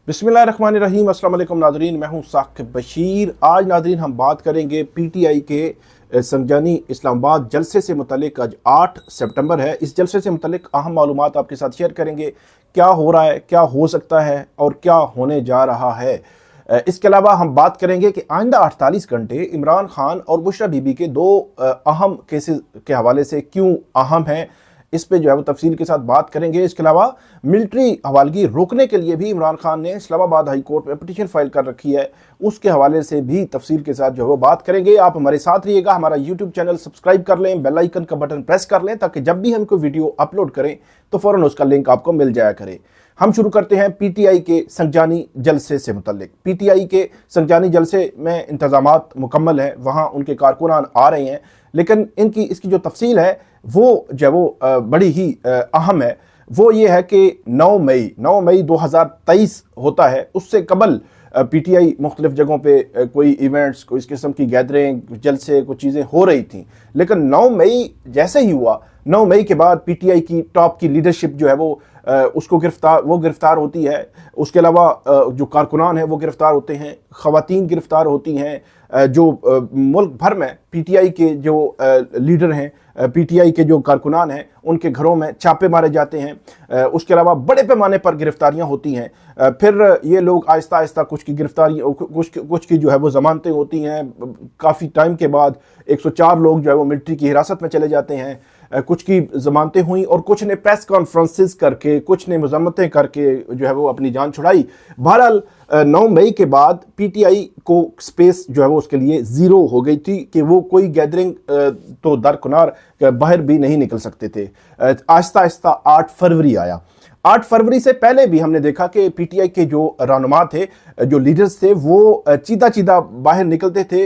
बिस्मिल्लाहिर्रहमानिर्रहीम। अस्सलाम वालेकुम नाज़रीन, मैं हूं साकिब बशीर। आज नाज़रीन हम बात करेंगे पीटीआई के संजानी इस्लामाबाद जलसे से मुतल्लिक। आज 8 सितंबर है। इस जलसे से मुतल्लिक अहम मालूमात आपके साथ शेयर करेंगे। क्या हो रहा है, क्या हो सकता है और क्या होने जा रहा है। इसके अलावा हम बात करेंगे कि आइंदा 48 घंटे इमरान खान और बुशरा बीबी के दो अहम केसेस के हवाले से क्यों अहम हैं, इस पे जो है वो तफसील के साथ बात करेंगे। इसके अलावा मिलिट्री हवालगी रोकने के लिए भी इमरान खान ने इस्लामाबाद हाई कोर्ट में पिटीशन फाइल कर रखी है, उसके हवाले से भी तफसील के साथ जो है वो बात करेंगे। आप हमारे साथ रहिएगा, हमारा यूट्यूब चैनल सब्सक्राइब कर लें, बेल आइकन का बटन प्रेस कर लें ताकि जब भी हम कोई वीडियो अपलोड करें तो फ़ौरन उसका लिंक आपको मिल जाया करे। हम शुरू करते हैं पीटीआई के संजानी जलसे से मुतल्लिक। पीटीआई के संजानी जलसे में इंतजामात मुकम्मल हैं, वहाँ उनके कारकुनान आ रहे हैं, लेकिन इसकी जो तफसील है वो जो वो बड़ी ही अहम है। वो ये है कि 9 मई 2023 होता है। उससे कबल पीटीआई मुख्तलिफ जगहों पे कोई इवेंट्स, कोई इस किस्म की गैदरिंग, जलसे, कुछ चीज़ें हो रही थी, लेकिन 9 मई जैसे ही हुआ, 9 मई के बाद पीटीआई की टॉप की लीडरशिप जो है वो गिरफ्तार होती है। उसके अलावा जो कारकुनान हैं वो गिरफ्तार होते हैं, ख़वातीन गिरफ्तार होती हैं। जो मुल्क भर में पीटीआई के जो लीडर हैं, पीटीआई के जो कारकुनान हैं, उनके घरों में छापे मारे जाते हैं। उसके अलावा बड़े पैमाने पर गिरफ्तारियां होती हैं। फिर ये लोग आहिस्ता आहिस्ता कुछ की जो है वो ज़मानतें होती हैं। काफ़ी टाइम के बाद 104 लोग जो है वो मिलिट्री की हिरासत में चले जाते हैं। कुछ की ज़मानतें हुई और कुछ ने प्रेस कॉन्फ्रेंसेस करके, कुछ ने मजम्मतें करके जो है वो अपनी जान छुड़ाई। बहरहाल 9 मई के बाद पीटीआई को स्पेस जो है वो उसके लिए ज़ीरो हो गई थी कि वो कोई गैदरिंग तो दरकिनार बाहर भी नहीं निकल सकते थे। आहिस्ता आहिस्ता 8 फरवरी आया। 8 फरवरी से पहले भी हमने देखा कि पीटीआई के जो रहनुमा थे, जो लीडर्स थे, वो चीदा बाहर निकलते थे।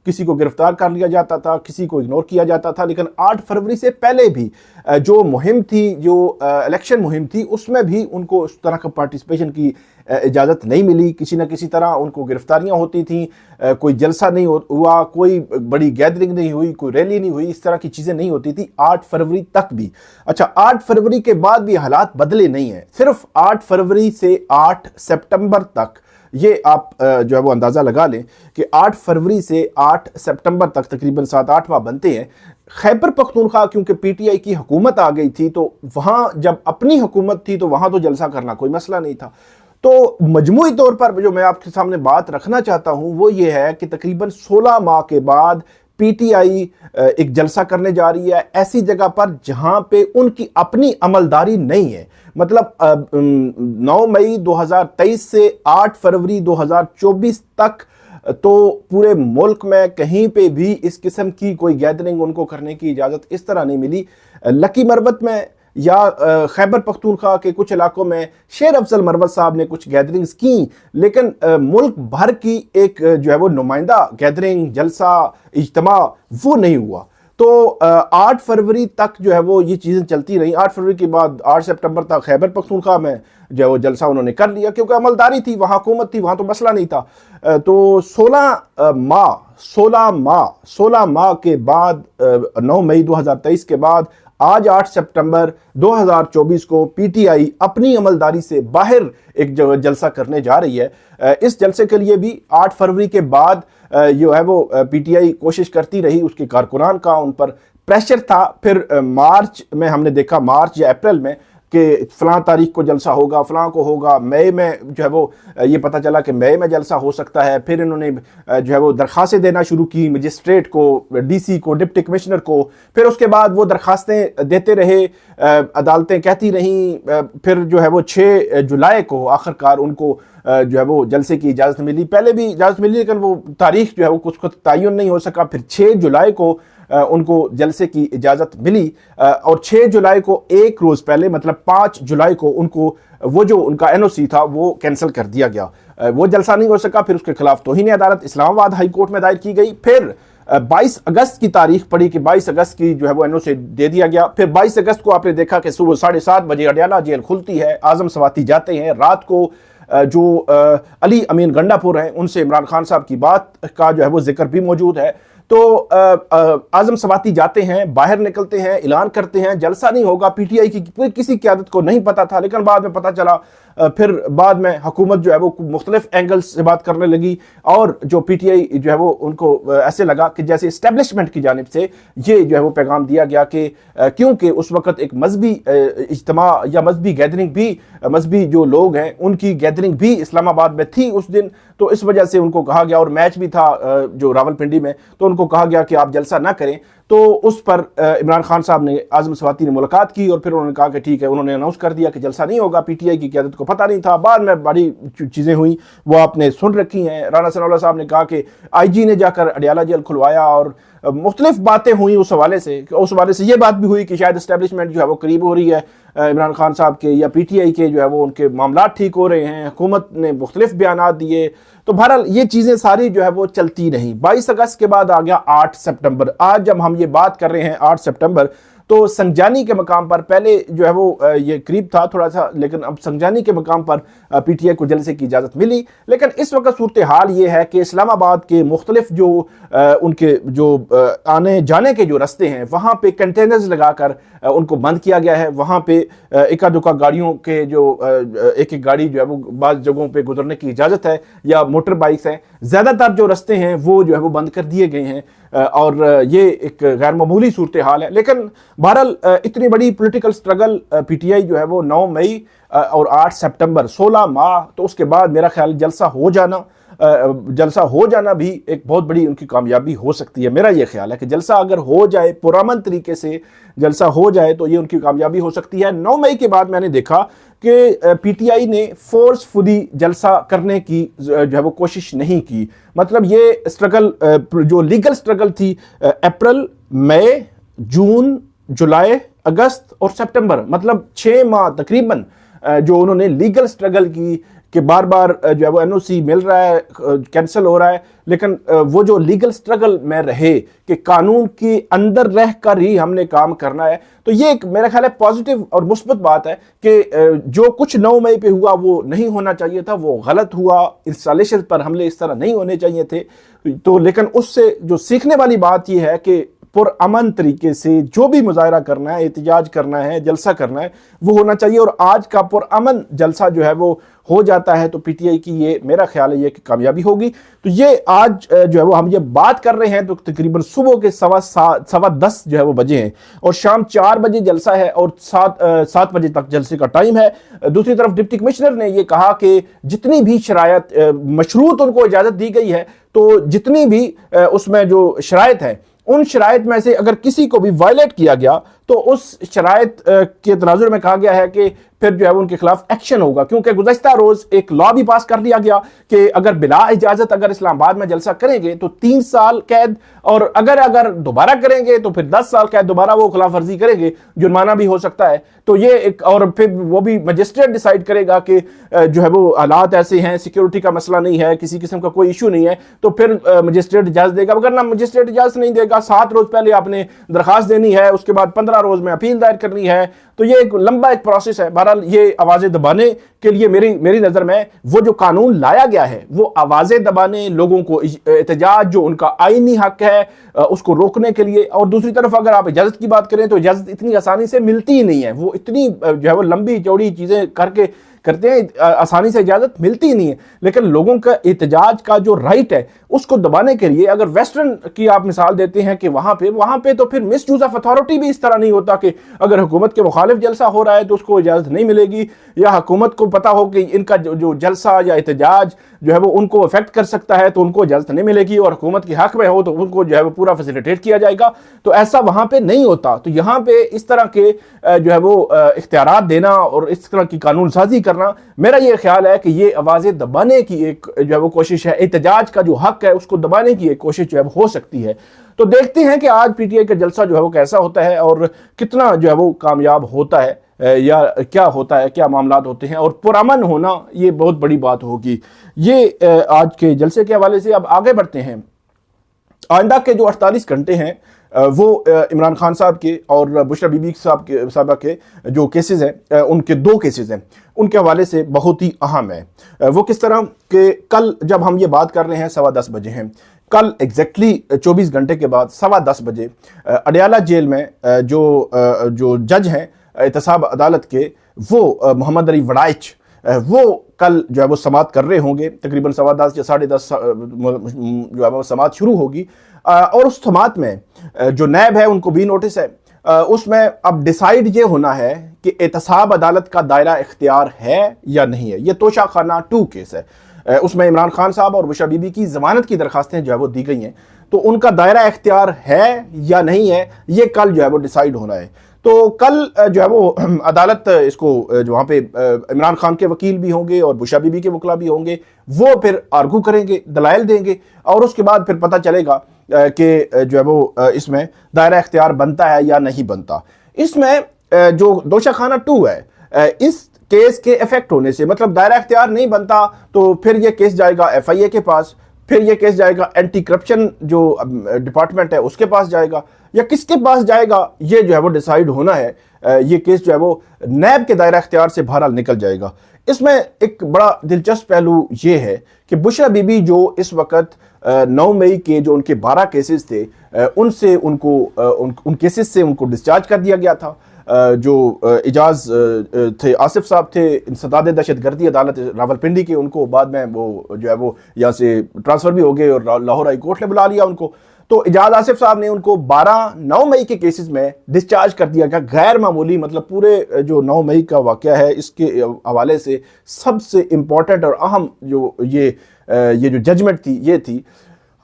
किसी को गिरफ्तार कर लिया जाता था, किसी को इग्नोर किया जाता था। लेकिन 8 फरवरी से पहले भी जो मुहिम थी, जो इलेक्शन मुहिम थी, उसमें भी उनको उस तरह का पार्टिसिपेशन की इजाज़त नहीं मिली। किसी न किसी तरह उनको गिरफ्तारियां होती थी। कोई जलसा नहीं हुआ, कोई बड़ी गैदरिंग नहीं हुई, कोई रैली नहीं हुई, इस तरह की चीज़ें नहीं होती थी 8 फरवरी तक भी। अच्छा, 8 फरवरी के बाद भी हालात बदले नहीं हैं। सिर्फ 8 फरवरी से 8 सितंबर तक, ये आप जो है वो अंदाज़ा लगा लें कि 8 फरवरी से 8 सितंबर तक तकरीबन 7-8 माह बनते हैं। खैबर पख्तूनख्वा क्योंकि पीटीआई की हुकूमत आ गई थी, तो वहाँ जब अपनी हुकूमत थी तो वहाँ तो जलसा करना कोई मसला नहीं था। तो मजमूई तौर पर जो मैं आपके सामने बात रखना चाहता हूँ वो ये है कि तकरीबन 16 माह के बाद पीटीआई एक जलसा करने जा रही है ऐसी जगह पर जहां पे उनकी अपनी अमलदारी नहीं है। मतलब 9 मई 2023 से 8 फरवरी 2024 तक तो पूरे मुल्क में कहीं पे भी इस किस्म की कोई गैदरिंग उनको करने की इजाज़त इस तरह नहीं मिली। लकी मरबत में या खैबर पख्तूनख्वा के कुछ इलाकों में शेर अफजल मरवत साहब ने कुछ गैदरिंग्स की, लेकिन मुल्क भर की एक जो है वो नुमाइंदा गैदरिंग, जलसा, इज्तिमा वो नहीं हुआ। तो 8 फरवरी तक जो है वो ये चीज़ें चलती रही। 8 फरवरी के बाद 8 सितंबर तक खैबर पख्तूनख्वा में जो है वो जलसा उन्होंने कर लिया क्योंकि अमलदारी थी, वहाँ हुकूमत थी, वहाँ तो मसला नहीं था। तो 16 माह के बाद 9 मई 2023 के बाद आज 8 सितंबर 2024 को पीटीआई अपनी अमलदारी से बाहर एक जलसा करने जा रही है। इस जलसे के लिए भी 8 फरवरी के बाद जो है वो पीटीआई कोशिश करती रही, उसके कारकुनान का उन पर प्रेशर था। फिर मार्च में हमने देखा, मार्च या अप्रैल में, कि फ़लाँ तारीख को जलसा होगा, फ़लाँ को होगा। मई में जो है वो ये पता चला कि मई में जलसा हो सकता है। फिर इन्होंने जो है वो दरख्वास्तें देना शुरू की, मजिस्ट्रेट को, डीसी को, डिप्टी कमिश्नर को। फिर उसके बाद वो दरख्वास्तें देते रहे, अदालतें कहती रहीं। फिर जो है वो 6 जुलाई को आखिरकार उनको जो है वो जलसे की इजाज़त मिली। पहले भी इजाज़त मिली लेकिन वो तारीख जो है वो कुछ तयन नहीं हो सका। फिर 6 जुलाई को उनको जलसे की इजाज़त मिली और 6 जुलाई को एक रोज़ पहले, मतलब 5 जुलाई को उनको वो जो उनका एनओसी था वो कैंसिल कर दिया गया। वो जलसा नहीं हो सका। फिर उसके खिलाफ तौहीन अदालत इस्लामाबाद हाई कोर्ट में दायर की गई। फिर 22 अगस्त की तारीख पड़ी कि 22 अगस्त की जो है वो एनओसी दे दिया गया। फिर 22 अगस्त को आपने देखा कि सुबह 7:30 बजे अडयाला जेल खुलती है, आजम सवाती जाते हैं। रात को जो अली अमीन गंडापुर हैं उनसे इमरान खान साहब की बात का जो है वो जिक्र भी मौजूद है। تو आज़म सवाती जाते हैं, बाहर निकलते हैं, ऐलान करते हैं जलसा नहीं होगा। पीटीआई की किसी क़यादत को नहीं पता था, लेकिन बाद में पता चला, फिर बाद में हुकूमत जो है वो मुख्तलिफ एंगल्स से बात करने लगी, और जो पीटीआई जो है वो उनको ऐसे लगा कि जैसे इस्टेब्लिशमेंट की जानिब से ये जो है वो पैगाम दिया गया कि क्योंकि उस वक्त एक मजहबी इज्तिमा या मजहबी गैदरिंग भी, मजहबी जो लोग हैं उनकी गैदरिंग भी इस्लामाबाद में थी उस दिन, तो इस वजह से उनको कहा गया, और मैच भी था जो रावलपिंडी में, तो उनको कहा गया कि आप जलसा ना करें। तो उस पर इमरान खान साहब ने, आज़म सवाती ने मुलाकात की, और फिर उन्होंने कहा कि ठीक है, उन्होंने अनाउंस कर दिया कि जलसा नहीं होगा। पीटीआई की क़यादत को पता नहीं था, बाद में बड़ी चीज़ें हुई वो आपने सुन रखी हैं। राना सनाउल्लाह साहब ने कहा कि आईजी ने जाकर अडियाला जेल खुलवाया, और मुख्तलिफ बातें हुई उस हवाले से ये बात भी हुई कि शायद इस्टेब्लिशमेंट जो है वो करीब हो रही है इमरान खान साहब के, या पीटीआई के जो है वो उनके मामला ठीक हो रहे हैं। हुकूमत ने मुख्तलिफ बयानात दिए, तो बहरहाल ये चीज़ें सारी जो है वो चलती नहीं। 22 अगस्त के बाद आ गया 8 सितंबर। आज जब हम ये बात कर रहे हैं 8 सितंबर, तो संजानी के मकाम पर पहले जो है वो ये करीब था थोड़ा सा, लेकिन अब संजानी के मकाम पर पीटीआई को जलसे की इजाज़त मिली। लेकिन इस वक्त सूरत हाल ये है कि इस्लामाबाद के मुख्तलिफ जो उनके जो आने जाने के जो रास्ते हैं, वहाँ पे कंटेनर्स लगाकर उनको बंद किया गया है। वहाँ पे इक्का दुक्का गाड़ियों के जो एक एक गाड़ी जो है वो बाज़ जगहों पे गुजरने की इजाज़त है, या मोटर बाइक्स हैं। ज़्यादातर जो रास्ते हैं वो जो है वो बंद कर दिए गए हैं, और ये एक गैर मामूली सूरत हाल है। लेकिन बहरहाल इतनी बड़ी पॉलिटिकल स्ट्रगल पीटीआई जो है वो 9 मई और 8 सितंबर 16 माह, तो उसके बाद मेरा ख्याल जलसा हो जाना भी एक बहुत बड़ी उनकी कामयाबी हो सकती है। मेरा ये ख्याल है कि जलसा अगर हो जाए, पुरअमन तरीके से जलसा हो जाए, तो ये उनकी कामयाबी हो सकती है। 9 मई के बाद मैंने देखा कि पीटीआई ने फोर्सफुली जलसा करने की जो है वो कोशिश नहीं की। मतलब ये स्ट्रगल जो लीगल स्ट्रगल थी, अप्रैल, मई, जून, जुलाई, अगस्त और सितंबर, मतलब 6 माह तकरीबन जो उन्होंने लीगल स्ट्रगल की, कि बार बार जो है वो एनओसी मिल रहा है, कैंसिल हो रहा है, लेकिन वो जो लीगल स्ट्रगल में रहे कि कानून के अंदर रह कर ही हमने काम करना है, तो ये एक मेरा ख्याल है पॉजिटिव और मुस्बत बात है कि जो कुछ 9 मई पे हुआ वो नहीं होना चाहिए था, वो गलत हुआ। इंस्टॉलेशन पर हमले इस तरह नहीं होने चाहिए थे। तो लेकिन उससे जो सीखने वाली बात ये है कि पुरअमन तरीके से जो भी मुजाहरा करना है, एहतजाज करना है, जलसा करना है, वो होना चाहिए। और आज का पुरअमन जलसा जो है वो हो जाता है, तो पीटीआई की ये मेरा ख्याल है ये कि कामयाबी होगी। तो ये आज जो है वो हम ये बात कर रहे हैं, तो तकरीबन सुबह के 7:15 जो है वो बजे हैं, और शाम 4 बजे जलसा है, और 7 बजे तक जलसे का टाइम है। दूसरी तरफ डिप्टी कमिश्नर ने ये कहा कि जितनी भी शरायत मशरूत उनको इजाज़त दी गई है, तो जितनी भी उसमें जो शरायत है, उन शराइत में से अगर किसी को भी वायलेट किया गया, तो उस शराइत के तनाजुर में कहा गया है कि फिर जो है उनके खिलाफ एक्शन होगा। क्योंकि गुज़श्ता रोज एक लॉ भी पास कर दिया गया कि अगर बिला इजाजत अगर इस्लामाबाद में जलसा करेंगे तो 3 साल कैद, और अगर दोबारा करेंगे तो फिर 10 साल कैद, दोबारा वो खिलाफ वर्जी करेंगे जुर्माना भी हो सकता है। तो ये एक, और फिर वो भी मजिस्ट्रेट डिसाइड करेगा कि जो है वो हालात ऐसे हैं, सिक्योरिटी का मसला नहीं है, किसी किस्म का कोई इशू नहीं है, तो फिर मजिस्ट्रेट इजाजत देगा। अगर ना मजिस्ट्रेट इजाजत नहीं देगा, 7 रोज पहले आपने दरखास्त देनी है, उसके बाद 15 रोज में अपील दायर करनी है। तो ये एक लंबा एक प्रोसेस है। बहरहाल ये आवाजें दबाने के लिए मेरी नजर में वो जो कानून लाया गया है, वो आवाजें दबाने, लोगों को एहतजाज जो उनका आईनी हक है उसको रोकने के लिए। और दूसरी तरफ अगर आप इजाजत की बात करें तो इजाजत इतनी आसानी से मिलती ही नहीं है, वो इतनी जो है वो लंबी चौड़ी चीजें करते हैं, आसानी से इजाजत मिलती ही नहीं है। लेकिन लोगों का एहतजाज का जो राइट है उसको दबाने के लिए, अगर वेस्टर्न की आप मिसाल देते हैं कि वहां पे तो फिर मिस यूज ऑफ अथॉरिटी भी इस तरह नहीं होता कि अगर हुकूमत के मुखालिफ जलसा हो रहा है तो उसको इजाजत नहीं मिलेगी, या हुकूमत को पता हो कि इनका जो जलसा या एहतजाज जो है वो उनको अफेक्ट कर सकता है तो उनको इजाजत नहीं मिलेगी, और हुकूमत के हक में हो तो उनको जो है वो पूरा फैसिलिटेट किया जाएगा। तो ऐसा वहां पे नहीं होता। तो यहाँ पे इस तरह के जो है वो इख्तियारात देना और इस तरह की कानून साजी करना, मेरा ये ख्याल है कि ये आवाजें दबाने की एक जो है वो कोशिश है, एहतजाज का जो हक है उसको दबाने की एक कोशिश जो है वो हो सकती है। तो देखते हैं कि आज पीटीआई का जलसा जो है वो कैसा होता है और कितना जो है वो कामयाब होता है, या क्या होता है, क्या मामलात होते हैं, और पुरअमन होना ये बहुत बड़ी बात होगी। ये आज के जलसे के हवाले से। अब आगे बढ़ते हैं। आइंदा के जो 48 घंटे हैं वो इमरान खान साहब के और बुशरा बीबी साहब के जो केसेस हैं, उनके 2 केसेस हैं, उनके हवाले से बहुत ही अहम है। वो किस तरह कि कल जब हम ये बात कर रहे हैं 10:15 बजे हैं, کل ایگزیکٹلی 24 گھنٹے کے بعد 10:15 بجے اڈیالہ جیل میں جو جج ہیں احتساب عدالت کے، وہ محمد علی وڑائچ، وہ کل جو ہے وہ سماعت کر رہے ہوں گے. تقریباً 10:15 یا 10:30 جو ہے وہ سماعت شروع ہوگی. اور اس سماعت میں جو نیب ہے ان کو بھی نوٹس ہے. اس میں اب ڈیسائیڈ یہ ہونا ہے کہ احتساب عدالت کا دائرہ اختیار ہے یا نہیں ہے. یہ توشہ خانہ 2 کیس ہے. اس میں عمران خان صاحب اور بشرا بی بی کی ضمانت کی درخواستیں جو ہے وہ دی گئی ہیں، تو ان کا دائرہ اختیار ہے یا نہیں ہے یہ کل جو ہے وہ ڈیسائیڈ ہونا ہے. تو کل جو ہے وہ عدالت اس کو جو وہاں پہ عمران خان کے وکیل بھی ہوں گے اور بشرا بی بی کے وکلا بھی ہوں گے، وہ پھر آرگو کریں گے، دلائل دیں گے، اور اس کے بعد پھر پتہ چلے گا کہ جو ہے وہ اس میں دائرہ اختیار بنتا ہے یا نہیں بنتا. اس میں جو دوشہ خانہ 2 ہے، اس کیس کے ایفیکٹ ہونے سے، مطلب دائرہ اختیار نہیں بنتا تو پھر یہ کیس جائے گا ایف آئی اے کے پاس، پھر یہ کیس جائے گا اینٹی کرپشن جو ڈپارٹمنٹ ہے اس کے پاس جائے گا، یا کس کے پاس جائے گا یہ جو ہے وہ ڈیسائیڈ ہونا ہے. یہ کیس جو ہے وہ نیب کے دائرہ اختیار سے بہرحال نکل جائے گا. اس میں ایک بڑا دلچسپ پہلو یہ ہے کہ بشرا بی بی جو اس وقت 9 مئی کے جو ان کے 12 کیسز تھے، ان کیسز سے ان کو ڈسچارج کر دیا گیا تھا. جو اعجاز تھے، آصف صاحب تھے انسداد دہشت گردی عدالت راولپنڈی کے، ان کو بعد میں وہ جو ہے وہ یہاں سے ٹرانسفر بھی ہو گئے اور لاہور ہائی کورٹ نے بلا لیا ان کو. تو اعجاز آصف صاحب نے ان کو 9 مئی کے کیسز میں ڈسچارج کر دیا گیا. غیر معمولی، مطلب پورے جو 9 مئی کا واقعہ ہے اس کے حوالے سے سب سے امپورٹنٹ اور اہم جو یہ جو ججمنٹ تھی یہ تھی.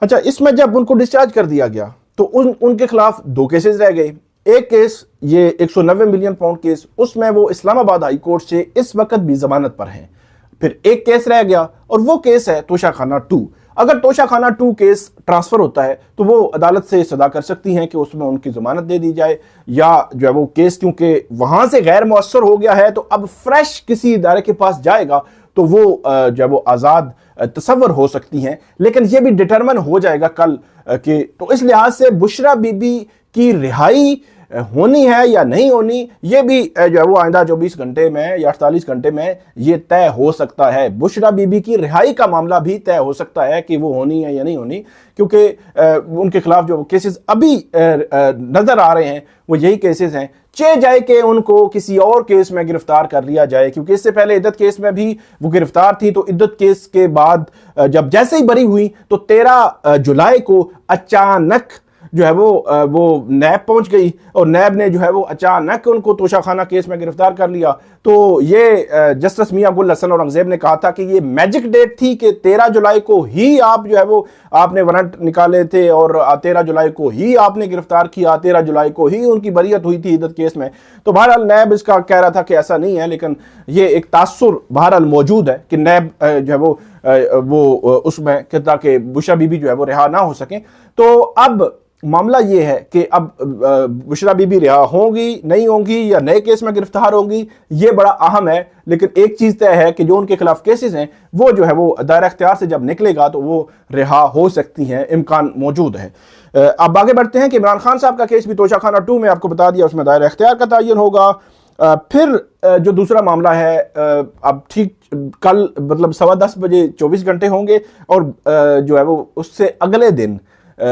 اچھا، اس میں جب ان کو ڈسچارج کر دیا گیا تو ان کے خلاف 2 کیسز رہ گئے. ایک کیس یہ 190 ملین پاؤنڈ کیس، اس میں وہ اسلام آباد ہائی کورٹ سے اس وقت بھی ضمانت پر ہیں. پھر ایک کیس رہ گیا اور وہ کیس ہے توشہ خانہ 2. اگر توشہ خانہ 2 کیس ٹرانسفر ہوتا ہے تو وہ عدالت سے استدعا کر سکتی ہیں کہ اس میں ان کی ضمانت دے دی جائے، یا جو ہے وہ کیس کیونکہ وہاں سے غیر مؤثر ہو گیا ہے تو اب فریش کسی ادارے کے پاس جائے گا تو وہ جو ہے وہ آزاد تصور ہو سکتی ہیں. لیکن یہ بھی ڈٹرمن ہو جائے گا کل کہ، تو اس لحاظ سے بشرا بی بی کی رہائی ہونی ہے یا نہیں ہونی، یہ بھی جو ہے وہ آئندہ 24 گھنٹے میں یا 48 گھنٹے میں یہ طے ہو سکتا ہے. بشرا بی بی کی رہائی کا معاملہ بھی طے ہو سکتا ہے کہ وہ ہونی ہے یا نہیں ہونی، کیونکہ ان کے خلاف جو کیسز ابھی نظر آ رہے ہیں وہ یہی کیسز ہیں. چاہے جائے کہ ان کو کسی اور کیس میں گرفتار کر لیا جائے، کیونکہ اس سے پہلے عدت کیس میں بھی وہ گرفتار تھی. تو عدت کیس کے بعد جب جیسے ہی بری ہوئی تو 13 جولائی کو اچانک جو ہے وہ نیب پہنچ گئی اور نیب نے جو ہے وہ اچانک ان کو توشہ خانہ کیس میں گرفتار کر لیا. تو یہ جسٹس میاں گل حسن اورنگزیب نے کہا تھا کہ یہ میجک ڈیٹ تھی کہ 13 جولائی کو ہی آپ جو ہے وہ آپ نے وارنٹ نکالے تھے اور 13 جولائی کو ہی آپ نے گرفتار کیا، 13 جولائی کو ہی ان کی بریت ہوئی تھی عدت کیس میں. تو بہرحال نیب اس کا کہہ رہا تھا کہ ایسا نہیں ہے، لیکن یہ ایک تاثر بہرحال موجود ہے کہ نیب جو ہے وہ اس میں کہتا کہ بشرا بی بی جو ہے وہ رہا نہ ہو سکیں. تو اب معاملہ یہ ہے کہ اب بشرا بی بی رہا ہوں گی نہیں ہوں گی یا نئے کیس میں گرفتار ہوں گی، یہ بڑا اہم ہے. لیکن ایک چیز طے ہے کہ جو ان کے خلاف کیسز ہیں وہ جو ہے وہ دائرہ اختیار سے جب نکلے گا تو وہ رہا ہو سکتی ہیں، امکان موجود ہے. اب آگے بڑھتے ہیں کہ عمران خان صاحب کا کیس بھی توشہ خانہ 2 میں آپ کو بتا دیا، اس میں دائرہ اختیار کا تعین ہوگا. پھر جو دوسرا معاملہ ہے، اب ٹھیک کل مطلب 10:15 بجے 24 گھنٹے ہوں گے، اور جو ہے وہ اس سے اگلے دن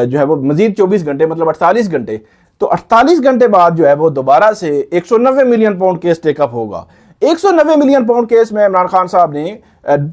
جو ہے وہ مزید 24 گھنٹے مطلب 48 گھنٹے، تو 48 گھنٹے بعد جو ہے وہ دوبارہ سے 190 ملین پاؤنڈ کیس ٹیک اپ ہوگا. 190 ملین پاؤنڈ کیس میں عمران خان صاحب نے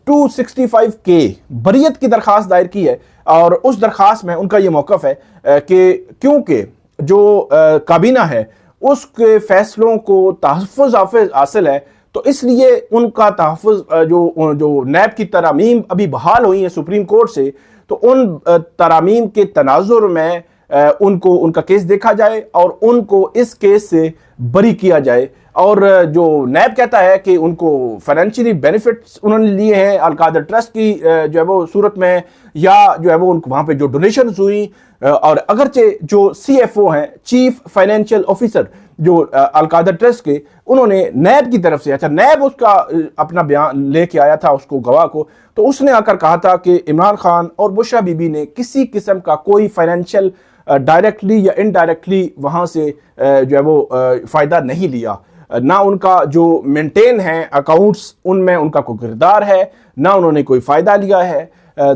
265K بریت کی درخواست دائر کی ہے، اور اس درخواست میں ان کا یہ موقف ہے کہ کیونکہ جو کابینہ ہے اس کے فیصلوں کو تحفظ حاصل ہے، تو اس لیے ان کا تحفظ جو نیب کی ترامیم ابھی بحال ہوئی ہیں سپریم کورٹ سے، تو ان ترامیم کے تناظر میں ان کا کیس دیکھا جائے اور ان کو اس کیس سے بری کیا جائے. اور جو نیب کہتا ہے کہ ان کو فائنینشلی بینیفٹس انہوں نے لیے ہیں القادر ٹرسٹ کی جو ہے وہ صورت میں، یا جو ہے وہ ان کو وہاں پہ جو ڈونیشنز ہوئی، اور اگرچہ جو سی ایف او ہیں چیف فائنینشیل آفیسر جو القادر ٹرسٹ کے، انہوں نے نیب کی طرف سے، اچھا نیب اس کا اپنا بیان لے کے آیا تھا اس کو گواہ کو، تو اس نے آ کر کہا تھا کہ عمران خان اور بشرا بی بی نے کسی قسم کا کوئی فائنینشیل ڈائریکٹلی یا انڈائریکٹلی وہاں سے جو ہے وہ فائدہ نہیں لیا. نہ ان کا جو مینٹین ہیں اکاؤنٹس ان میں ان کا کوئی کردار ہے، نہ انہوں نے کوئی فائدہ لیا ہے.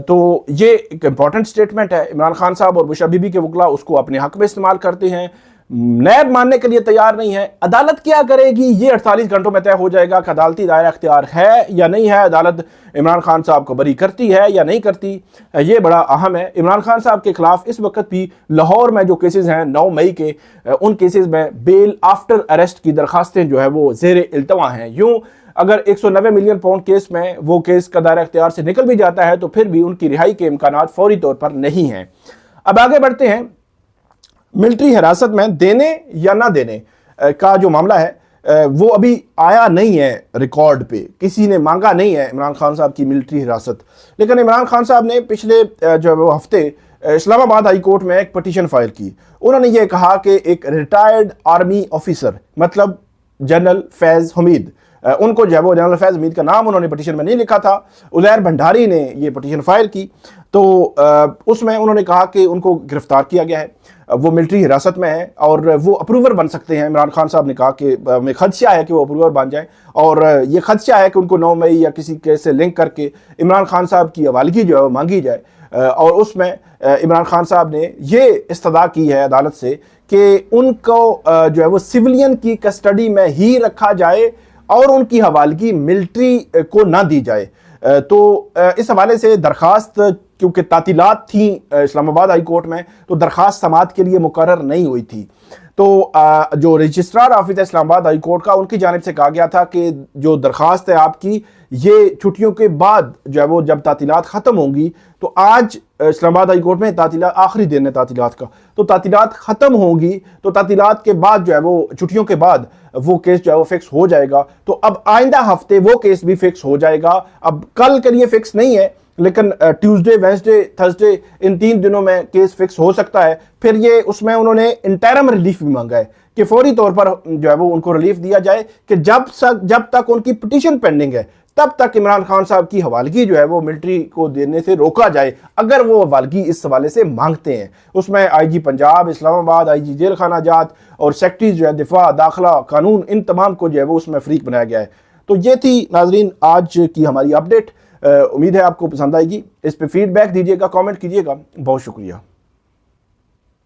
تو یہ ایک امپورٹنٹ سٹیٹمنٹ ہے. عمران خان صاحب اور بشرا بی بی کے وکلا اس کو اپنے حق میں استعمال کرتے ہیں, نیب ماننے کے لیے تیار نہیں ہے. عدالت کیا کرے گی یہ 48 گھنٹوں میں طے ہو جائے گا کہ عدالتی دائرہ اختیار ہے یا نہیں ہے, عدالت عمران خان صاحب کو بری کرتی ہے یا نہیں کرتی, یہ بڑا اہم ہے. عمران خان صاحب کے خلاف اس وقت بھی لاہور میں جو کیسز ہیں 9 مئی کے, ان کیسز میں بیل آفٹر اریسٹ کی درخواستیں جو ہے وہ زیر التوا ہیں. یوں اگر 190 ملین پاؤنڈ کیس میں وہ کیس کا دائرہ اختیار سے نکل بھی جاتا ہے تو پھر بھی ان کی رہائی کے امکانات فوری طور پر نہیں ہیں. اب آگے بڑھتے ہیں. ملٹری حراست میں دینے یا نہ دینے کا جو معاملہ ہے وہ ابھی آیا نہیں ہے ریکارڈ پہ, کسی نے مانگا نہیں ہے عمران خان صاحب کی ملٹری حراست. لیکن عمران خان صاحب نے پچھلے جو وہ ہفتے اسلام آباد ہائی کورٹ میں ایک پٹیشن فائل کی. انہوں نے یہ کہا کہ ایک ریٹائرڈ آرمی آفیسر مطلب جنرل فیض حمید, ان کو جو ہے وہ جنرل فیض حمید کا نام انہوں نے پٹیشن میں نہیں لکھا تھا, عزیر بھنڈاری نے یہ پٹیشن فائل کی, تو اس میں انہوں نے کہا کہ ان کو گرفتار کیا گیا ہے, وہ ملٹری حراست میں ہیں اور وہ اپروور بن سکتے ہیں. عمران خان صاحب نے کہا کہ ہمیں خدشہ ہے کہ وہ اپروور بن جائیں, اور یہ خدشہ ہے کہ ان کو 9 مئی یا کسی کیس سے لنک کر کے عمران خان صاحب کی حوالگی جو ہے وہ مانگی جائے. اور اس میں عمران خان صاحب نے یہ استدعا کی ہے عدالت سے کہ ان کو جو ہے وہ سویلین کی کسٹڈی میں ہی رکھا جائے اور ان کی حوالگی ملٹری کو نہ دی جائے. تو اس حوالے سے درخواست, کیونکہ تعطیلات تھیں اسلام آباد ہائی کورٹ میں, تو درخواست سماعت کے لیے مقرر نہیں ہوئی تھی. تو جو رجسٹرار آفس ہے اسلام آباد ہائی کورٹ کا, ان کی جانب سے کہا گیا تھا کہ جو درخواست ہے آپ کی یہ چھٹیوں کے بعد جو ہے وہ جب تعطیلات ختم ہوں گی, تو آج اسلام آباد ہائی کورٹ میں تعطیلات آخری دن ہے تعطیلات کا, تو تعطیلات ختم ہوں گی تو تعطیلات کے بعد جو ہے وہ چھٹیوں کے بعد وہ کیس جو ہے وہ فکس ہو جائے گا. تو اب آئندہ ہفتے وہ کیس بھی فکس ہو جائے گا. اب کل کے لیے فکس نہیں ہے لیکن ٹیوزڈے, وینسڈے, تھرسڈے ان 3 دنوں میں کیس فکس ہو سکتا ہے. پھر یہ اس میں انہوں نے انٹرم ریلیف بھی مانگا ہے کہ فوری طور پر جو ہے وہ ان کو ریلیف دیا جائے کہ جب تک ان کی پٹیشن پینڈنگ ہے تب تک عمران خان صاحب کی حوالگی جو ہے وہ ملٹری کو دینے سے روکا جائے اگر وہ حوالگی اس حوالے سے مانگتے ہیں. اس میں آئی جی پنجاب, اسلام آباد, آئی جی جیل خانہ جات اور سیکٹریز جو ہے دفاع, داخلہ, قانون, ان تمام کو جو ہے وہ اس میں فریق بنایا گیا ہے. تو یہ تھی ناظرین آج کی ہماری اپڈیٹ. امید ہے آپ کو پسند آئے گی. اس پہ فیڈ بیک دیجیے گا, کامنٹ کیجیے گا. بہت شکریہ.